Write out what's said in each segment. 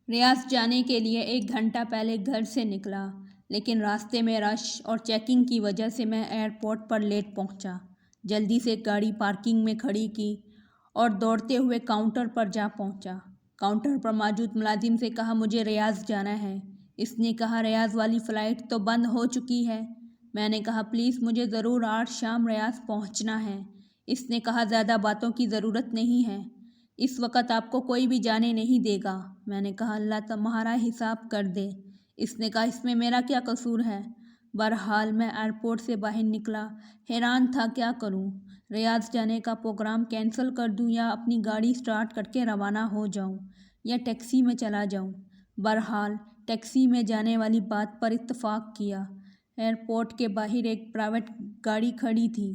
ریاض جانے کے لیے 1 گھنٹہ پہلے گھر سے نکلا، لیکن راستے میں رش اور چیکنگ کی وجہ سے میں ایئرپورٹ پر لیٹ پہنچا۔ جلدی سے گاڑی پارکنگ میں کھڑی کی اور دوڑتے ہوئے کاؤنٹر پر جا پہنچا۔ کاؤنٹر پر موجود ملازم سے کہا مجھے ریاض جانا ہے۔ اس نے کہا ریاض والی فلائٹ تو بند ہو چکی ہے۔ میں نے کہا پلیز مجھے ضرور آج شام ریاض پہنچنا ہے۔ اس نے کہا زیادہ باتوں کی ضرورت نہیں ہے، اس وقت آپ کو کوئی بھی جانے نہیں دے گا۔ میں نے کہا اللہ تمہارا حساب کر دے۔ اس نے کہا اس میں میرا کیا قصور ہے؟ بہرحال میں ایئرپورٹ سے باہر نکلا، حیران تھا کیا کروں، ریاض جانے کا پروگرام کینسل کر دوں یا اپنی گاڑی سٹارٹ کر کے روانہ ہو جاؤں یا ٹیکسی میں چلا جاؤں۔ بہرحال ٹیکسی میں جانے والی بات پر اتفاق کیا۔ ایئرپورٹ کے باہر ایک پرائیویٹ گاڑی کھڑی تھی۔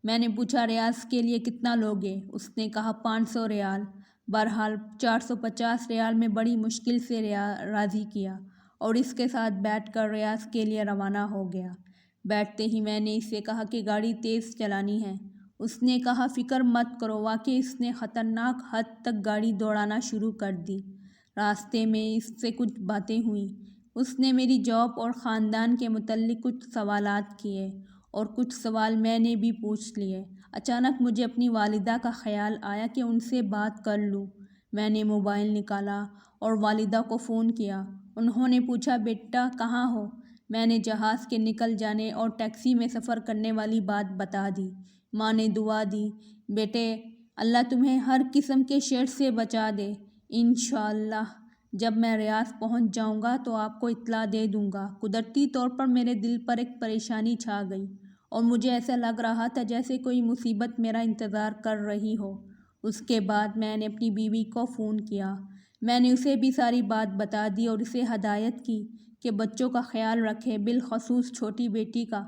میں نے پوچھا ریاض کے لیے کتنا لوگے؟ اس نے کہا 500 ریال۔ بہرحال 450 ریال میں بڑی مشکل سے راضی کیا اور اس کے ساتھ بیٹھ کر ریاض کے لیے روانہ ہو گیا۔ بیٹھتے ہی میں نے اس سے کہا کہ گاڑی تیز چلانی ہے۔ اس نے کہا فکر مت کرو۔ واقعی اس نے خطرناک حد تک گاڑی دوڑانا شروع کر دی۔ راستے میں اس سے کچھ باتیں ہوئیں۔ اس نے میری جاب اور خاندان کے متعلق کچھ سوالات کیے اور کچھ سوال میں نے بھی پوچھ لیے۔ اچانک مجھے اپنی والدہ کا خیال آیا کہ ان سے بات کر لوں۔ میں نے موبائل نکالا اور والدہ کو فون کیا۔ انہوں نے پوچھا بیٹا کہاں ہو؟ میں نے جہاز کے نکل جانے اور ٹیکسی میں سفر کرنے والی بات بتا دی۔ ماں نے دعا دی بیٹے اللہ تمہیں ہر قسم کے شر سے بچا دے۔ انشاءاللہ جب میں ریاض پہنچ جاؤں گا تو آپ کو اطلاع دے دوں گا۔ قدرتی طور پر میرے دل پر ایک پریشانی چھا گئی اور مجھے ایسا لگ رہا تھا جیسے کوئی مصیبت میرا انتظار کر رہی ہو۔ اس کے بعد میں نے اپنی بیوی کو فون کیا۔ میں نے اسے بھی ساری بات بتا دی اور اسے ہدایت کی کہ بچوں کا خیال رکھے، بالخصوص چھوٹی بیٹی کا۔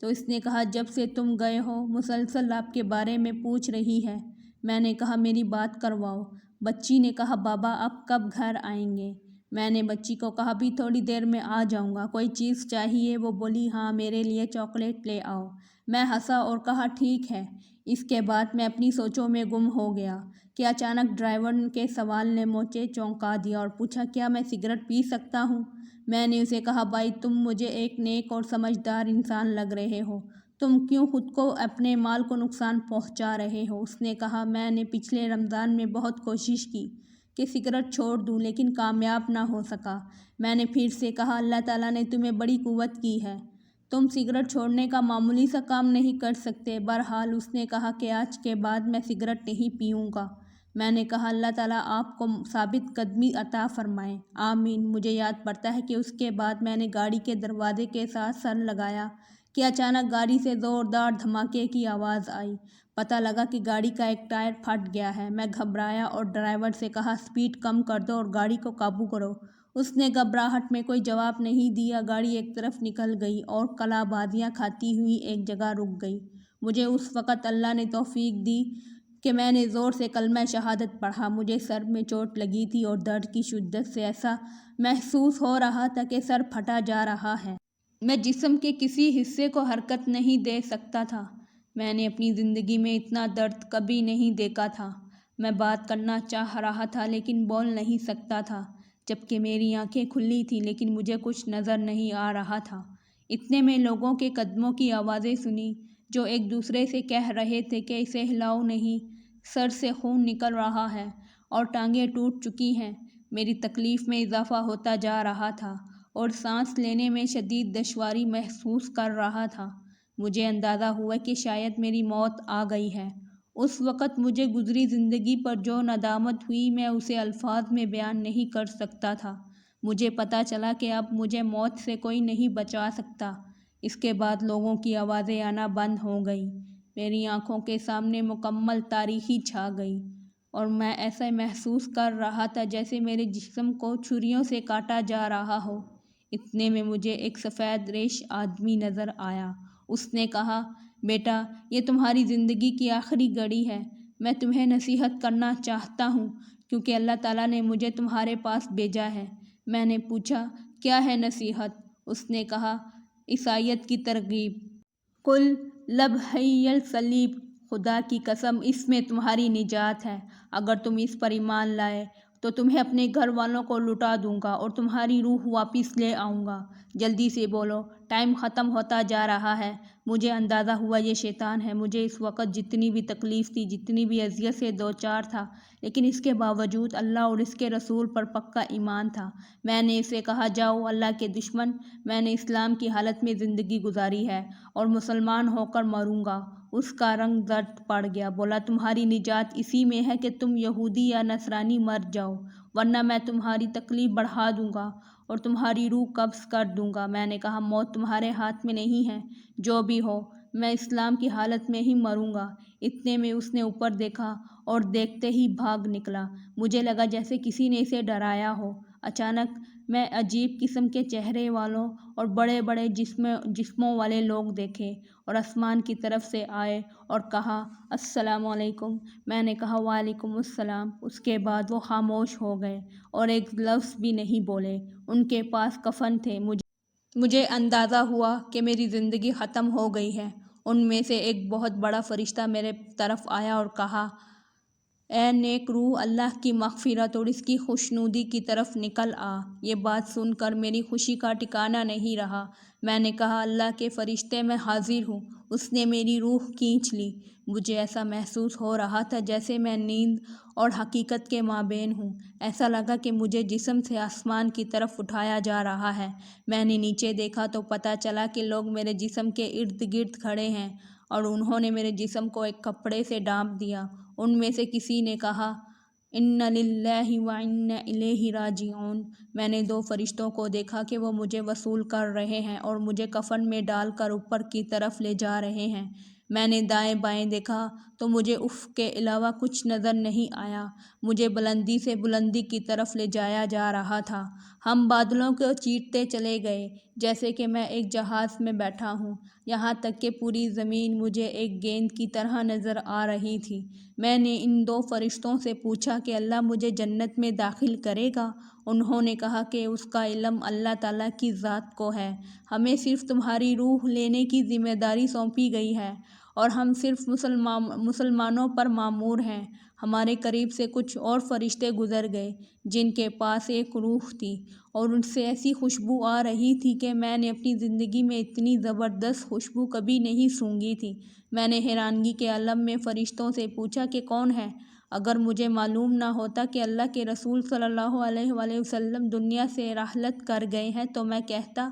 تو اس نے کہا جب سے تم گئے ہو مسلسل آپ کے بارے میں پوچھ رہی ہے۔ میں نے کہا میری بات کرواؤ۔ بچی نے کہا بابا آپ کب گھر آئیں گے؟ میں نے بچی کو کہا بھی تھوڑی دیر میں آ جاؤں گا۔ کوئی چیز چاہیے؟ وہ بولی ہاں میرے لیے چاکلیٹ لے آؤ۔ میں ہنسا اور کہا ٹھیک ہے۔ اس کے بعد میں اپنی سوچوں میں گم ہو گیا کہ اچانک ڈرائیور کے سوال نے مجھے چونکا دیا اور پوچھا کیا میں سگریٹ پی سکتا ہوں؟ میں نے اسے کہا بھائی تم مجھے ایک نیک اور سمجھدار انسان لگ رہے ہو، تم کیوں خود کو اپنے مال کو نقصان پہنچا رہے ہو؟ اس نے کہا میں نے پچھلے رمضان میں بہت کوشش کی کہ سگریٹ چھوڑ دوں لیکن کامیاب نہ ہو سکا۔ میں نے پھر سے کہا اللہ تعالیٰ نے تمہیں بڑی قوت کی ہے، تم سگریٹ چھوڑنے کا معمولی سا کام نہیں کر سکتے۔ بہرحال اس نے کہا کہ آج کے بعد میں سگریٹ نہیں پیوں گا۔ میں نے کہا اللہ تعالیٰ آپ کو ثابت قدمی عطا فرمائے، آمین۔ مجھے یاد پڑتا ہے کہ اس کے بعد میں نے گاڑی کے دروازے کے ساتھ سر لگایا کہ اچانک گاڑی سے زوردار دھماکے کی آواز آئی۔ پتہ لگا کہ گاڑی کا ایک ٹائر پھٹ گیا ہے۔ میں گھبرایا اور ڈرائیور سے کہا سپیڈ کم کر دو اور گاڑی کو قابو کرو۔ اس نے گھبراہٹ میں کوئی جواب نہیں دیا۔ گاڑی ایک طرف نکل گئی اور کلا بازیاں کھاتی ہوئی ایک جگہ رک گئی۔ مجھے اس وقت اللہ نے توفیق دی کہ میں نے زور سے کلمہ شہادت پڑھا۔ مجھے سر میں چوٹ لگی تھی اور درد کی شدت سے ایسا محسوس ہو رہا تھا کہ سر پھٹا جا رہا ہے۔ میں جسم کے کسی حصے کو حرکت نہیں دے سکتا تھا۔ میں نے اپنی زندگی میں اتنا درد کبھی نہیں دیکھا تھا۔ میں بات کرنا چاہ رہا تھا لیکن بول نہیں سکتا تھا، جبکہ میری آنکھیں کھلی تھیں لیکن مجھے کچھ نظر نہیں آ رہا تھا۔ اتنے میں لوگوں کے قدموں کی آوازیں سنی جو ایک دوسرے سے کہہ رہے تھے کہ اسے ہلاؤ نہیں، سر سے خون نکل رہا ہے اور ٹانگیں ٹوٹ چکی ہیں۔ میری تکلیف میں اضافہ ہوتا جا رہا تھا اور سانس لینے میں شدید دشواری محسوس کر رہا تھا۔ مجھے اندازہ ہوا کہ شاید میری موت آ گئی ہے۔ اس وقت مجھے گزری زندگی پر جو ندامت ہوئی میں اسے الفاظ میں بیان نہیں کر سکتا تھا۔ مجھے پتہ چلا کہ اب مجھے موت سے کوئی نہیں بچا سکتا۔ اس کے بعد لوگوں کی آوازیں آنا بند ہو گئیں۔ میری آنکھوں کے سامنے مکمل تاریکی چھا گئی اور میں ایسا محسوس کر رہا تھا جیسے میرے جسم کو چھریوں سے کاٹا جا رہا ہو۔ اتنے میں مجھے ایک سفید ریش آدمی نظر آیا۔ اس نے کہا بیٹا یہ تمہاری زندگی کی آخری گھڑی ہے، میں تمہیں نصیحت کرنا چاہتا ہوں کیونکہ اللہ تعالیٰ نے مجھے تمہارے پاس بھیجا ہے۔ میں نے پوچھا کیا ہے نصیحت؟ اس نے کہا عیسائیت کی ترغیب۔ قل لبحی الصلیب، خدا کی قسم اس میں تمہاری نجات ہے۔ اگر تم اس پر ایمان لائے تو تمہیں اپنے گھر والوں کو لٹا دوں گا اور تمہاری روح واپس لے آؤں گا۔ جلدی سے بولو، ٹائم ختم ہوتا جا رہا ہے۔ مجھے اندازہ ہوا یہ شیطان ہے۔ مجھے اس وقت جتنی بھی تکلیف تھی، جتنی بھی اذیت سے دوچار تھا، لیکن اس کے باوجود اللہ اور اس کے رسول پر پکا ایمان تھا۔ میں نے اسے کہا، جاؤ اللہ کے دشمن، میں نے اسلام کی حالت میں زندگی گزاری ہے اور مسلمان ہو کر مروں گا۔ اس کا رنگ زرد پڑ گیا۔ بولا، تمہاری نجات اسی میں ہے کہ تم یہودی یا نصرانی مر جاؤ، ورنہ میں تمہاری تکلیف بڑھا دوں گا اور تمہاری روح قبض کر دوں گا۔ میں نے کہا، موت تمہارے ہاتھ میں نہیں ہے، جو بھی ہو میں اسلام کی حالت میں ہی مروں گا۔ اتنے میں اس نے اوپر دیکھا اور دیکھتے ہی بھاگ نکلا۔ مجھے لگا جیسے کسی نے اسے ڈرایا ہو۔ اچانک میں عجیب قسم کے چہرے والوں اور بڑے بڑے جسموں والے لوگ دیکھے اور آسمان کی طرف سے آئے اور کہا، السلام علیکم۔ میں نے کہا، وعلیکم السلام۔ اس کے بعد وہ خاموش ہو گئے اور ایک لفظ بھی نہیں بولے۔ ان کے پاس کفن تھے۔ مجھے اندازہ ہوا کہ میری زندگی ختم ہو گئی ہے۔ ان میں سے ایک بہت بڑا فرشتہ میرے طرف آیا اور کہا، اے نیک روح، اللہ کی مغفرت اور اس کی خوشنودی کی طرف نکل آ۔ یہ بات سن کر میری خوشی کا ٹھکانہ نہیں رہا۔ میں نے کہا، اللہ کے فرشتے، میں حاضر ہوں۔ اس نے میری روح کھینچ لی۔ مجھے ایسا محسوس ہو رہا تھا جیسے میں نیند اور حقیقت کے مابین ہوں۔ ایسا لگا کہ مجھے جسم سے آسمان کی طرف اٹھایا جا رہا ہے۔ میں نے نیچے دیکھا تو پتہ چلا کہ لوگ میرے جسم کے ارد گرد کھڑے ہیں اور انہوں نے میرے جسم کو ایک کپڑے سے ڈھانپ دیا۔ ان میں سے کسی نے کہا، انا للہ و انا الیہ راجعون۔ میں نے دو فرشتوں کو دیکھا کہ وہ مجھے وصول کر رہے ہیں اور مجھے کفن میں ڈال کر اوپر کی طرف لے جا رہے ہیں۔ میں نے دائیں بائیں دیکھا تو مجھے افق کے علاوہ کچھ نظر نہیں آیا۔ مجھے بلندی سے بلندی کی طرف لے جایا جا رہا تھا۔ ہم بادلوں کو چیرتے چلے گئے جیسے کہ میں ایک جہاز میں بیٹھا ہوں، یہاں تک کہ پوری زمین مجھے ایک گیند کی طرح نظر آ رہی تھی۔ میں نے ان دو فرشتوں سے پوچھا کہ اللہ مجھے جنت میں داخل کرے گا؟ انہوں نے کہا کہ اس کا علم اللہ تعالیٰ کی ذات کو ہے۔ ہمیں صرف تمہاری روح لینے کی ذمہ داری سونپی گئی ہے اور ہم صرف مسلمانوں پر مامور ہیں۔ ہمارے قریب سے کچھ اور فرشتے گزر گئے جن کے پاس ایک روح تھی اور ان سے ایسی خوشبو آ رہی تھی کہ میں نے اپنی زندگی میں اتنی زبردست خوشبو کبھی نہیں سونگھی تھی۔ میں نے حیرانگی کے عالم میں فرشتوں سے پوچھا کہ کون ہے؟ اگر مجھے معلوم نہ ہوتا کہ اللہ کے رسول صلی اللہ علیہ وآلہ وسلم دنیا سے رحلت کر گئے ہیں تو میں کہتا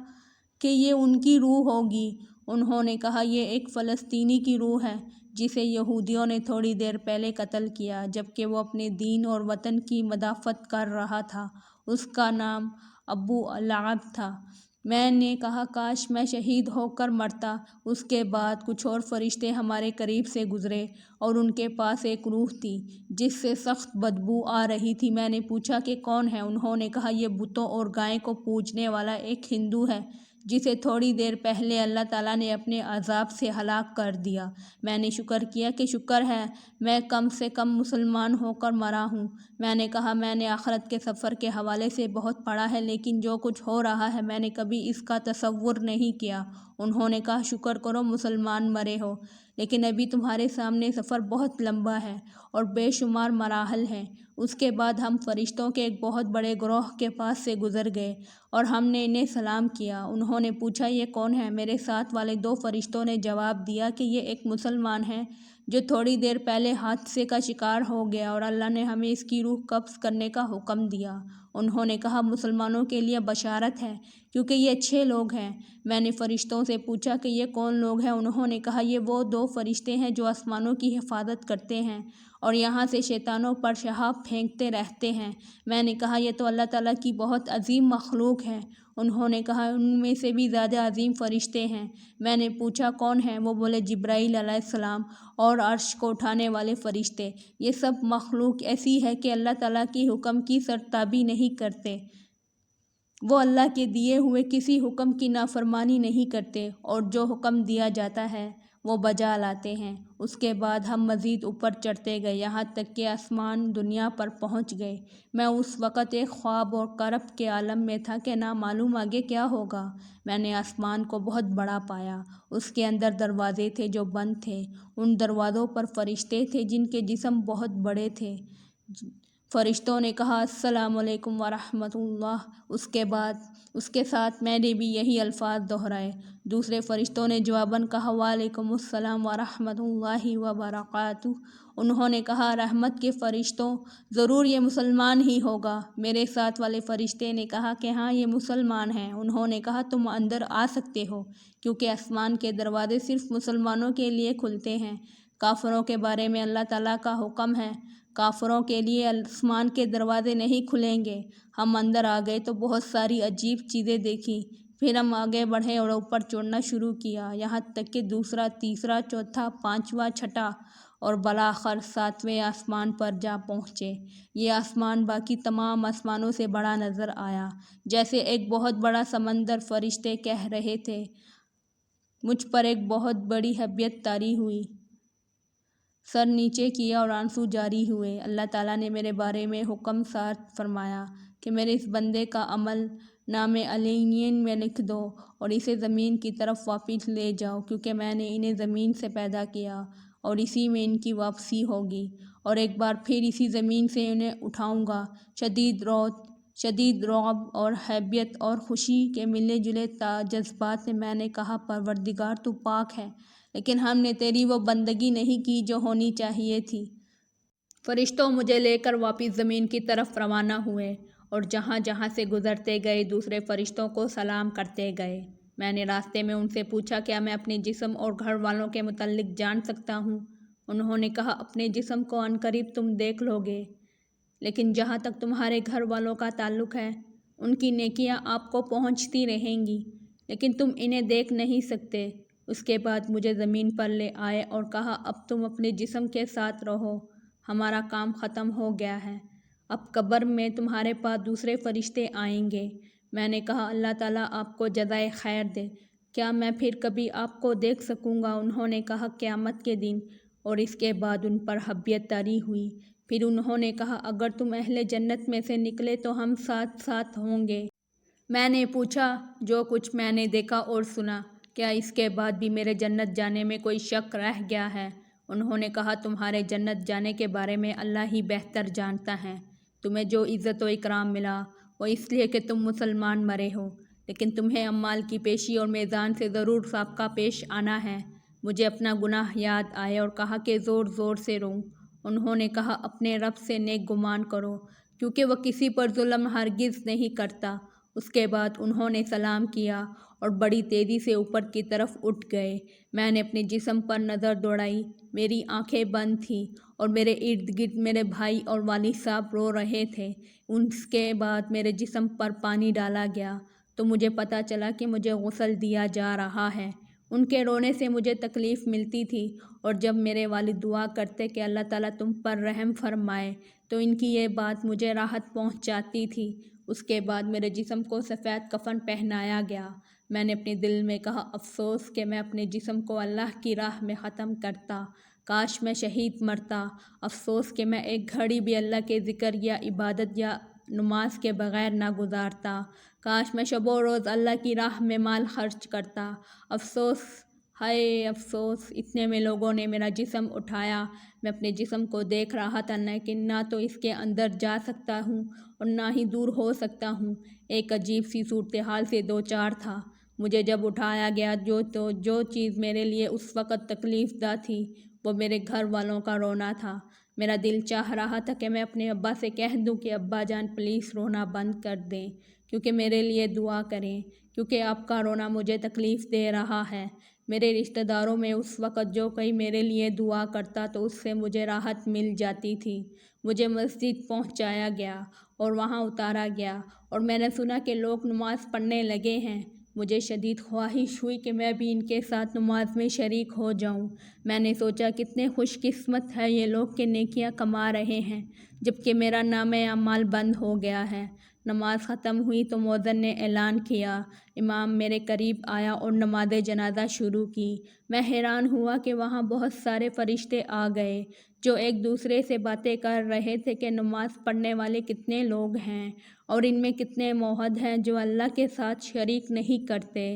کہ یہ ان کی روح ہوگی۔ انہوں نے کہا، یہ ایک فلسطینی کی روح ہے جسے یہودیوں نے تھوڑی دیر پہلے قتل کیا جبکہ وہ اپنے دین اور وطن کی مدافعت کر رہا تھا۔ اس کا نام ابو لعب تھا۔ میں نے کہا، کاش میں شہید ہو کر مرتا۔ اس کے بعد کچھ اور فرشتے ہمارے قریب سے گزرے اور ان کے پاس ایک روح تھی جس سے سخت بدبو آ رہی تھی۔ میں نے پوچھا کہ کون ہے؟ انہوں نے کہا، یہ بتوں اور گائے کو پوجنے والا ایک ہندو ہے جسے تھوڑی دیر پہلے اللہ تعالیٰ نے اپنے عذاب سے ہلاک کر دیا۔ میں نے شکر کیا کہ شکر ہے میں کم سے کم مسلمان ہو کر مرا ہوں۔ میں نے کہا، میں نے آخرت کے سفر کے حوالے سے بہت پڑھا ہے لیکن جو کچھ ہو رہا ہے میں نے کبھی اس کا تصور نہیں کیا۔ انہوں نے کہا، شکر کرو مسلمان مرے ہو، لیکن ابھی تمہارے سامنے سفر بہت لمبا ہے اور بے شمار مراحل ہیں۔ اس کے بعد ہم فرشتوں کے ایک بہت بڑے گروہ کے پاس سے گزر گئے اور ہم نے انہیں سلام کیا۔ انہوں نے پوچھا، یہ کون ہے؟ میرے ساتھ والے دو فرشتوں نے جواب دیا کہ یہ ایک مسلمان ہے جو تھوڑی دیر پہلے حادثے کا شکار ہو گیا اور اللہ نے ہمیں اس کی روح قبض کرنے کا حکم دیا۔ انہوں نے کہا، مسلمانوں کے لیے بشارت ہے کیونکہ یہ اچھے لوگ ہیں۔ میں نے فرشتوں سے پوچھا کہ یہ کون لوگ ہیں؟ انہوں نے کہا، یہ وہ دو فرشتے ہیں جو آسمانوں کی حفاظت کرتے ہیں اور یہاں سے شیطانوں پر شہاب پھینکتے رہتے ہیں۔ میں نے کہا، یہ تو اللہ تعالیٰ کی بہت عظیم مخلوق ہے۔ انہوں نے کہا، ان میں سے بھی زیادہ عظیم فرشتے ہیں۔ میں نے پوچھا، کون ہیں؟ وہ بولے، جبرائیل علیہ السلام اور عرش کو اٹھانے والے فرشتے۔ یہ سب مخلوق ایسی ہے کہ اللہ تعالیٰ کے حکم کی سرتابی نہیں کرتے۔ وہ اللہ کے دیے ہوئے کسی حکم کی نافرمانی نہیں کرتے اور جو حکم دیا جاتا ہے وہ بجا لاتے ہیں۔ اس کے بعد ہم مزید اوپر چڑھتے گئے یہاں تک کہ آسمان دنیا پر پہنچ گئے۔ میں اس وقت ایک خواب اور کرب کے عالم میں تھا کہ نہ معلوم آگے کیا ہوگا۔ میں نے آسمان کو بہت بڑا پایا۔ اس کے اندر دروازے تھے جو بند تھے۔ ان دروازوں پر فرشتے تھے جن کے جسم بہت بڑے تھے۔ فرشتوں نے کہا السلام علیکم ورحمۃ اللہ۔ اس کے ساتھ میں نے بھی یہی الفاظ دہرائے۔ دوسرے فرشتوں نے جواباً کہا وعلیکم السلام ورحمۃ اللہ وبرکاتہ۔ انہوں نے کہا رحمت کے فرشتوں، ضرور یہ مسلمان ہی ہوگا۔ میرے ساتھ والے فرشتے نے کہا کہ ہاں یہ مسلمان ہیں۔ انہوں نے کہا تم اندر آ سکتے ہو، کیونکہ آسمان کے دروازے صرف مسلمانوں کے لیے کھلتے ہیں۔ کافروں کے بارے میں اللہ تعالیٰ کا حکم ہے، کافروں کے لیے آسمان کے دروازے نہیں کھلیں گے۔ ہم اندر آ گئے تو بہت ساری عجیب چیزیں دیکھی۔ پھر ہم آگے بڑھے اور اوپر چڑھنا شروع کیا، یہاں تک کہ دوسرا، تیسرا، چوتھا، پانچواں، چھٹا اور بالآخر ساتویں آسمان پر جا پہنچے۔ یہ آسمان باقی تمام آسمانوں سے بڑا نظر آیا، جیسے ایک بہت بڑا سمندر۔ فرشتے کہہ رہے تھے مجھ پر ایک بہت بڑی حیبت طاری ہوئی۔ سر نیچے کیا اور آنسو جاری ہوئے۔ اللہ تعالیٰ نے میرے بارے میں حکم صادر فرمایا کہ میرے اس بندے کا عمل نامہ علین میں لکھ دو اور اسے زمین کی طرف واپس لے جاؤ، کیونکہ میں نے انہیں زمین سے پیدا کیا اور اسی میں ان کی واپسی ہوگی، اور ایک بار پھر اسی زمین سے انہیں اٹھاؤں گا۔ شدید رعب اور حیبت اور خوشی کے ملے جلے جذبات میں میں نے کہا پروردگار تو پاک ہے، لیکن ہم نے تیری وہ بندگی نہیں کی جو ہونی چاہیے تھی۔ فرشتوں مجھے لے کر واپس زمین کی طرف روانہ ہوئے اور جہاں جہاں سے گزرتے گئے دوسرے فرشتوں کو سلام کرتے گئے۔ میں نے راستے میں ان سے پوچھا کیا میں اپنے جسم اور گھر والوں کے متعلق جان سکتا ہوں؟ انہوں نے کہا اپنے جسم کو عنقریب تم دیکھ لو گے، لیکن جہاں تک تمہارے گھر والوں کا تعلق ہے ان کی نیکیاں آپ کو پہنچتی رہیں گی، لیکن تم انہیں دیکھ نہیں سکتے۔ اس کے بعد مجھے زمین پر لے آئے اور کہا اب تم اپنے جسم کے ساتھ رہو، ہمارا کام ختم ہو گیا ہے، اب قبر میں تمہارے پاس دوسرے فرشتے آئیں گے۔ میں نے کہا اللہ تعالیٰ آپ کو جزائے خیر دے، کیا میں پھر کبھی آپ کو دیکھ سکوں گا؟ انہوں نے کہا قیامت کے دن، اور اس کے بعد ان پر حیبت طاری ہوئی۔ پھر انہوں نے کہا اگر تم اہل جنت میں سے نکلے تو ہم ساتھ ساتھ ہوں گے۔ میں نے پوچھا جو کچھ میں نے دیکھا اور سنا، کیا اس کے بعد بھی میرے جنت جانے میں کوئی شک رہ گیا ہے؟ انہوں نے کہا تمہارے جنت جانے کے بارے میں اللہ ہی بہتر جانتا ہے۔ تمہیں جو عزت و اکرام ملا وہ اس لیے کہ تم مسلمان مرے ہو، لیکن تمہیں اعمال کی پیشی اور میزان سے ضرور سابقہ پیش آنا ہے۔ مجھے اپنا گناہ یاد آئے اور کہا کہ زور زور سے رو۔ انہوں نے کہا اپنے رب سے نیک گمان کرو، کیونکہ وہ کسی پر ظلم ہرگز نہیں کرتا۔ اس کے بعد انہوں نے سلام کیا اور بڑی تیزی سے اوپر کی طرف اٹھ گئے۔ میں نے اپنے جسم پر نظر دوڑائی، میری آنکھیں بند تھیں اور میرے ارد گرد میرے بھائی اور والد صاحب رو رہے تھے۔ اس کے بعد میرے جسم پر پانی ڈالا گیا تو مجھے پتہ چلا کہ مجھے غسل دیا جا رہا ہے۔ ان کے رونے سے مجھے تکلیف ملتی تھی، اور جب میرے والد دعا کرتے کہ اللہ تعالیٰ تم پر رحم فرمائے تو ان کی یہ بات مجھے راحت پہنچاتی تھی۔ اس کے بعد میرے جسم کو سفید کفن پہنایا گیا۔ میں نے اپنے دل میں کہا افسوس کہ میں اپنے جسم کو اللہ کی راہ میں ختم کرتا، کاش میں شہید مرتا، افسوس کہ میں ایک گھڑی بھی اللہ کے ذکر یا عبادت یا نماز کے بغیر نہ گزارتا، کاش میں شب و روز اللہ کی راہ میں مال خرچ کرتا، افسوس، ہائے افسوس۔ اتنے میں لوگوں نے میرا جسم اٹھایا۔ میں اپنے جسم کو دیکھ رہا تھا، لیکن نہ تو اس کے اندر جا سکتا ہوں اور نہ ہی دور ہو سکتا ہوں۔ ایک عجیب سی صورتحال سے دوچار تھا۔ مجھے جب اٹھایا گیا جو چیز میرے لیے اس وقت تکلیف دہ تھی وہ میرے گھر والوں کا رونا تھا۔ میرا دل چاہ رہا تھا کہ میں اپنے ابا سے کہہ دوں کہ ابا جان پلیز رونا بند کر دیں، کیونکہ میرے لیے دعا کریں، کیونکہ آپ کا رونا مجھے تکلیف دے رہا ہے۔ میرے رشتہ داروں میں اس وقت جو کوئی میرے لیے دعا کرتا تو اس سے مجھے راحت مل جاتی تھی۔ مجھے مسجد پہنچایا گیا اور وہاں اتارا گیا، اور میں نے سنا کہ لوگ نماز پڑھنے لگے ہیں۔ مجھے شدید خواہش ہوئی کہ میں بھی ان کے ساتھ نماز میں شریک ہو جاؤں۔ میں نے سوچا کتنے خوش قسمت ہے یہ لوگ کہ نیکیاں کما رہے ہیں، جبکہ میرا نامہ اعمال بند ہو گیا ہے۔ نماز ختم ہوئی تو مؤذن نے اعلان کیا۔ امام میرے قریب آیا اور نماز جنازہ شروع کی۔ میں حیران ہوا کہ وہاں بہت سارے فرشتے آ گئے جو ایک دوسرے سے باتیں کر رہے تھے کہ نماز پڑھنے والے کتنے لوگ ہیں اور ان میں کتنے موحد ہیں جو اللہ کے ساتھ شریک نہیں کرتے۔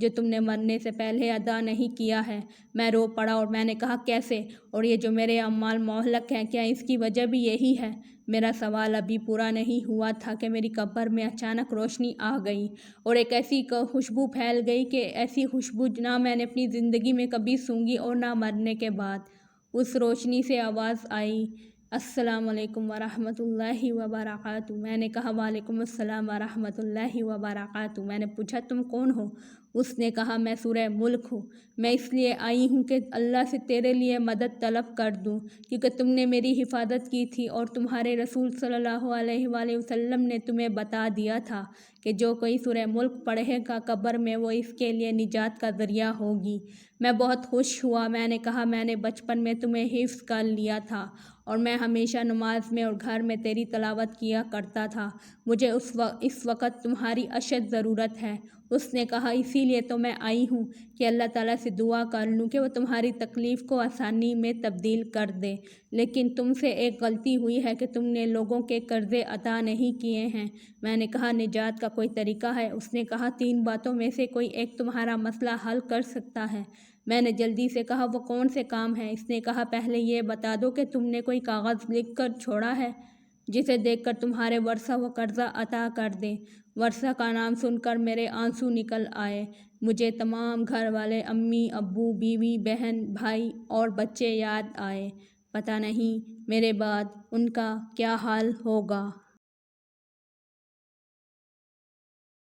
جو تم نے مرنے سے پہلے ادا نہیں کیا ہے۔ میں رو پڑا اور میں نے کہا کیسے؟ اور یہ جو میرے اعمال مہلک ہیں، کیا اس کی وجہ بھی یہی ہے؟ میرا سوال ابھی پورا نہیں ہوا تھا کہ میری قبر میں اچانک روشنی آ گئی اور ایک ایسی خوشبو پھیل گئی کہ ایسی خوشبو نہ میں نے اپنی زندگی میں کبھی سونگھی اور نہ مرنے کے بعد۔ اس روشنی سے آواز آئی، السلام علیکم ورحمۃ اللہ وبرکاتہ۔ میں نے کہا وعلیکم السلام ورحمۃ اللہ وبرکاتہ۔ میں نے پوچھا تم کون ہو؟ اس نے کہا میں سورہ ملک ہوں۔ میں اس لیے آئی ہوں کہ اللہ سے تیرے لیے مدد طلب کر دوں، کیونکہ تم نے میری حفاظت کی تھی اور تمہارے رسول صلی اللہ علیہ وآلہ وسلم نے تمہیں بتا دیا تھا کہ جو کوئی سورہ ملک پڑھے گا قبر میں وہ اس کے لیے نجات کا ذریعہ ہوگی۔ میں بہت خوش ہوا۔ میں نے کہا میں نے بچپن میں تمہیں حفظ کر لیا تھا اور میں ہمیشہ نماز میں اور گھر میں تیری تلاوت کیا کرتا تھا۔ مجھے اس وقت تمہاری اشد ضرورت ہے۔ اس نے کہا اسی لیے تو میں آئی ہوں کہ اللہ تعالیٰ سے دعا کر لوں کہ وہ تمہاری تکلیف کو آسانی میں تبدیل کر دے، لیکن تم سے ایک غلطی ہوئی ہے کہ تم نے لوگوں کے قرضے ادا نہیں کیے ہیں۔ میں نے کہا نجات کا کوئی طریقہ ہے؟ اس نے کہا 3 باتوں میں سے کوئی ایک تمہارا مسئلہ حل کر سکتا ہے۔ میں نے جلدی سے کہا وہ کون سے کام ہیں؟ اس نے کہا پہلے یہ بتا دو کہ تم نے کوئی کاغذ لکھ کر چھوڑا ہے جسے دیکھ کر تمہارے ورثہ وہ قرضہ عطا کر دیں۔ ورثہ کا نام سن کر میرے آنسو نکل آئے۔ مجھے تمام گھر والے، امی ابو، بیوی بہن بھائی اور بچے یاد آئے۔ پتہ نہیں میرے بعد ان کا کیا حال ہوگا۔